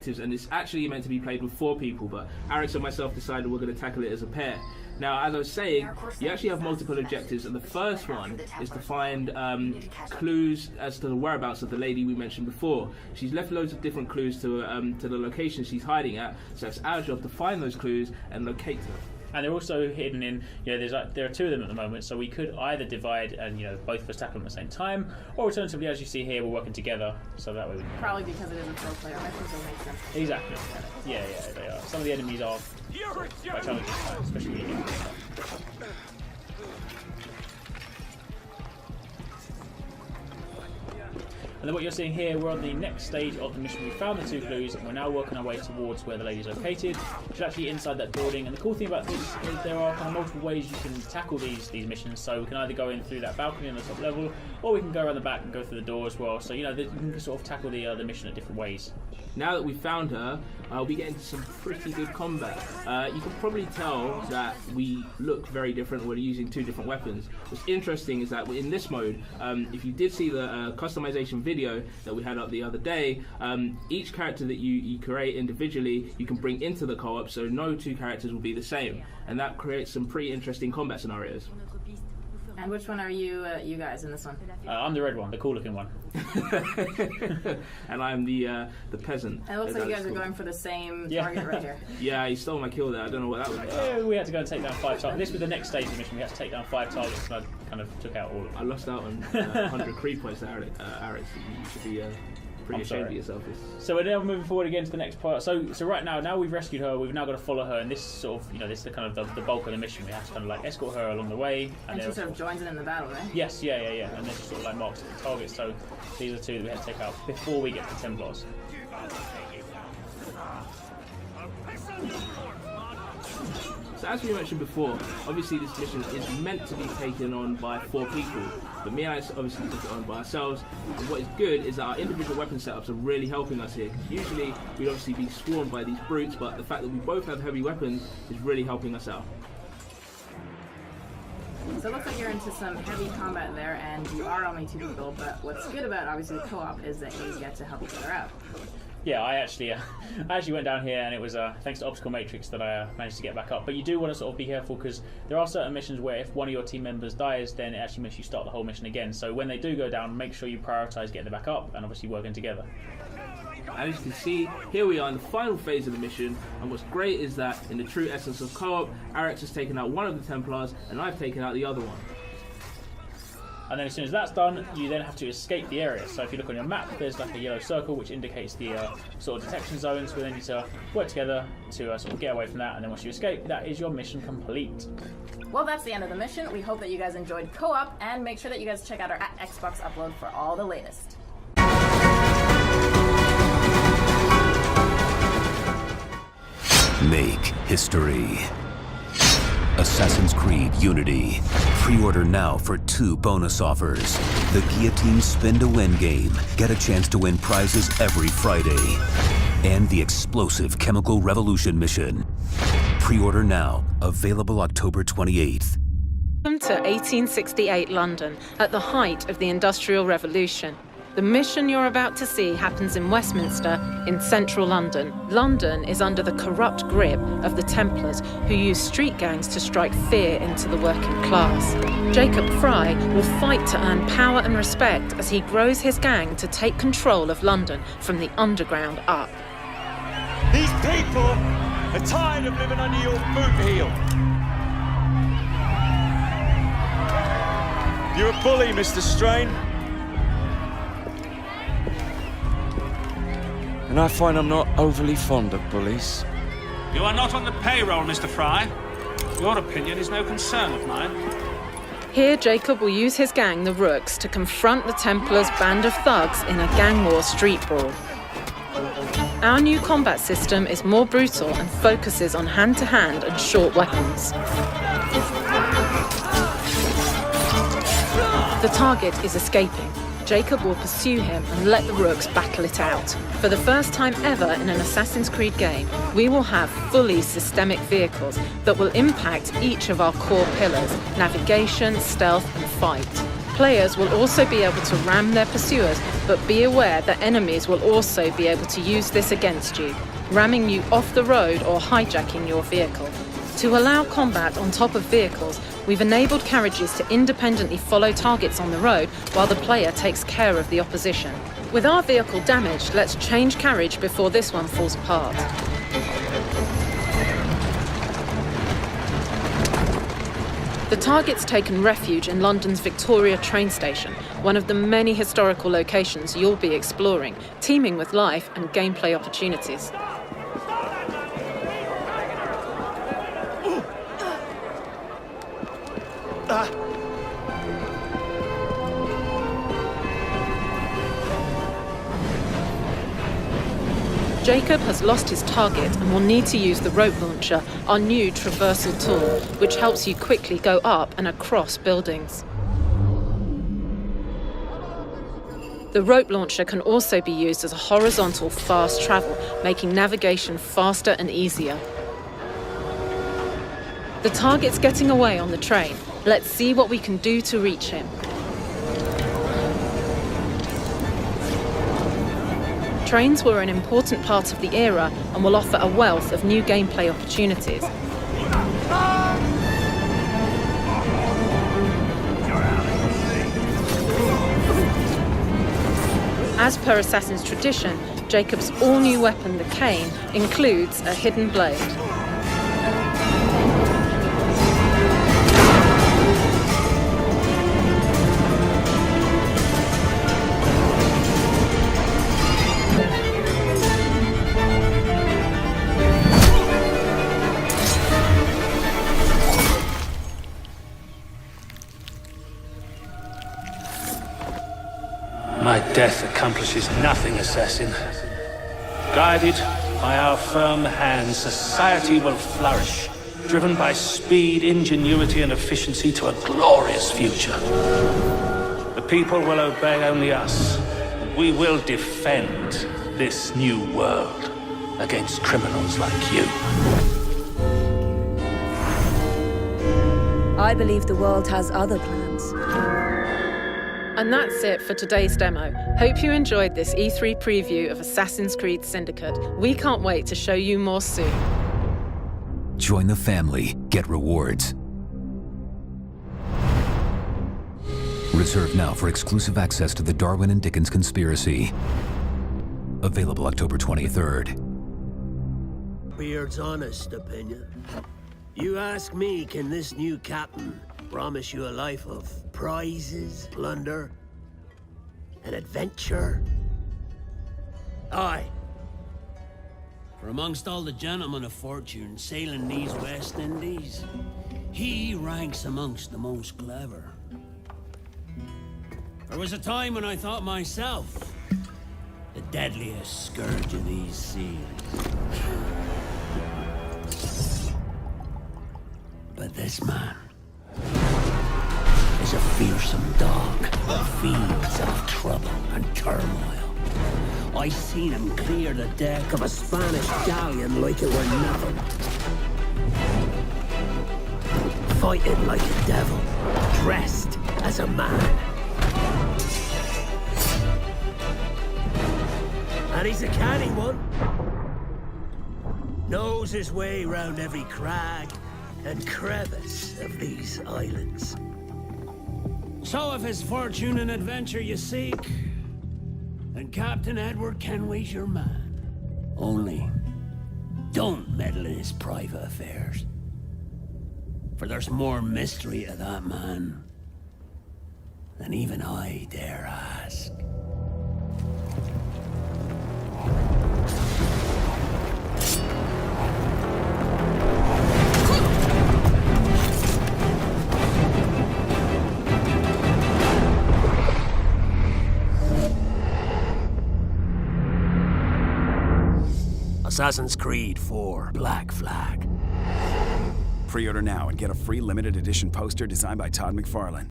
and it's actually meant to be played with 4 people, but Alex and myself decided we're going to tackle it as a pair. Now, as I was saying, you actually have multiple objectives, and the first one is to find clues as to the whereabouts of the lady we mentioned before. She's left loads of different clues to the location she's hiding at, so it's our job to find those clues and locate her. And they're also hidden in, there are 2 of them at the moment, so we could either divide and, both of us tackle them at the same time, or alternatively, as you see here, we're working together, so that way we can... Probably because it is a pro-player, I think it'll make sense. Exactly. Yeah, they are. Some of the enemies are quite challenging, especially when you get stuff. And then what you're seeing here, we're on the next stage of the mission. We found the 2 clues, and we're now working our way towards where the lady's located, which is actually inside that building. And the cool thing about this is there are kind of multiple ways you can tackle these missions. So we can either go in through that balcony on the top level, or we can go around the back and go through the door as well. So, you can sort of tackle the mission at different ways. Now that we've found her, we'll be getting to some pretty good combat. You can probably tell that we look very different. We're using 2 different weapons. What's interesting is that in this mode, if you did see the customization video that we had up the other day, each character that you create individually, you can bring into the co-op, so no 2 characters will be the same. And that creates some pretty interesting combat scenarios. And which one are you guys in this one? I'm the red one, the cool-looking one. And I'm the peasant. And it looks like you guys are going for the same target right here. Yeah, he stole my kill there. I don't know what that was about. We had to go and take down 5 targets. This was the next stage of the mission. We had to take down 5 targets, and I kind of took out all of them. I lost out on 100 creed points there, Alex. You should be pretty ashamed of yourself. So we're now moving forward again to the next part. So right now we've rescued her. We've now got to follow her, and this sort of, this is the kind of the bulk of the mission. We have to kind of like escort her along the way. And she sort of joins in the battle, right? Yes, yeah. And then she sort of like marks the targets. So these are 2 that we have to take out before we get to Templars. So as we mentioned before, obviously this mission is meant to be taken on by 4 people, but me and Alex obviously took it on by ourselves. And what is good is that our individual weapon setups are really helping us here. Usually we'd obviously be swarmed by these brutes, but the fact that we both have heavy weapons is really helping us out. So it looks like you're into some heavy combat there, and you are only 2 people, but what's good about obviously the co-op is that you get to help each other out. Yeah, I actually went down here, and it was thanks to Obstacle Matrix that I managed to get back up. But you do want to sort of be careful, because there are certain missions where if one of your team members dies, then it actually makes you start the whole mission again. So when they do go down, make sure you prioritise getting them back up and obviously working together. And as you can see, here we are in the final phase of the mission, and what's great is that in the true essence of co-op, Alex has taken out one of the Templars and I've taken out the other one. And then as soon as that's done, you then have to escape the area. So if you look on your map, there's like a yellow circle which indicates the sort of detection zones. We then need to work together to sort of get away from that, and then once you escape, that is your mission complete. Well, that's the end of the mission. We hope that you guys enjoyed co-op, and make sure that you guys check out our Xbox upload for all the latest. Make history. Assassin's Creed Unity. Pre-order now for 2 bonus offers. The Guillotine Spin to Win game. Get a chance to win prizes every Friday. And the explosive Chemical Revolution mission. Pre-order now. Available October 28th. Welcome to 1868 London, at the height of the Industrial Revolution. The mission you're about to see happens in Westminster, in central London. London is under the corrupt grip of the Templars, who use street gangs to strike fear into the working class. Jacob Fry will fight to earn power and respect as he grows his gang to take control of London from the underground up. These people are tired of living under your boot heel. You're a bully, Mr. Strain. And I find I'm not overly fond of bullies. You are not on the payroll, Mr. Fry. Your opinion is no concern of mine. Here, Jacob will use his gang, the Rooks, to confront the Templars' band of thugs in a gang war street brawl. Our new combat system is more brutal and focuses on hand-to-hand and short weapons. The target is escaping. Jacob will pursue him and let the Rooks battle it out. For the first time ever in an Assassin's Creed game, we will have fully systemic vehicles that will impact each of our core pillars: navigation, stealth and fight. Players will also be able to ram their pursuers, but be aware that enemies will also be able to use this against you, ramming you off the road or hijacking your vehicle. To allow combat on top of vehicles, we've enabled carriages to independently follow targets on the road while the player takes care of the opposition. With our vehicle damaged, let's change carriage before this one falls apart. The target's taken refuge in London's Victoria train station, one of the many historical locations you'll be exploring, teeming with life and gameplay opportunities. Jacob has lost his target and will need to use the rope launcher, our new traversal tool, which helps you quickly go up and across buildings. The rope launcher can also be used as a horizontal fast travel, making navigation faster and easier. The target's getting away on the train. Let's see what we can do to reach him. Trains were an important part of the era and will offer a wealth of new gameplay opportunities. As per Assassin's tradition, Jacob's all-new weapon, the cane, includes a hidden blade. My death accomplishes nothing, assassin. Guided by our firm hands, society will flourish, driven by speed, ingenuity, and efficiency to a glorious future. The people will obey only us. We will defend this new world against criminals like you. I believe the world has other plans. And that's it for today's demo. Hope you enjoyed this E3 preview of Assassin's Creed Syndicate. We can't wait to show you more soon. Join the family, get rewards. Reserve now for exclusive access to the Darwin and Dickens Conspiracy. Available October 23rd. Beard's honest opinion. You ask me, can this new captain promise you a life of prizes, plunder, and adventure? Aye. For amongst all the gentlemen of fortune sailing these West Indies, he ranks amongst the most clever. There was a time when I thought myself the deadliest scourge of these seas. But this man is a fearsome dog that feeds off trouble and turmoil. I seen him clear the deck of a Spanish galleon like it were nothing. Fighting like a devil, dressed as a man. And he's a canny one. Knows his way round every crag and crevice of these islands. So if it's fortune and adventure you seek, then Captain Edward Kenway's your man. Only, don't meddle in his private affairs. For there's more mystery to that man than even I dare ask. Assassin's Creed 4 Black Flag. Pre-order now and get a free limited edition poster designed by Todd McFarlane.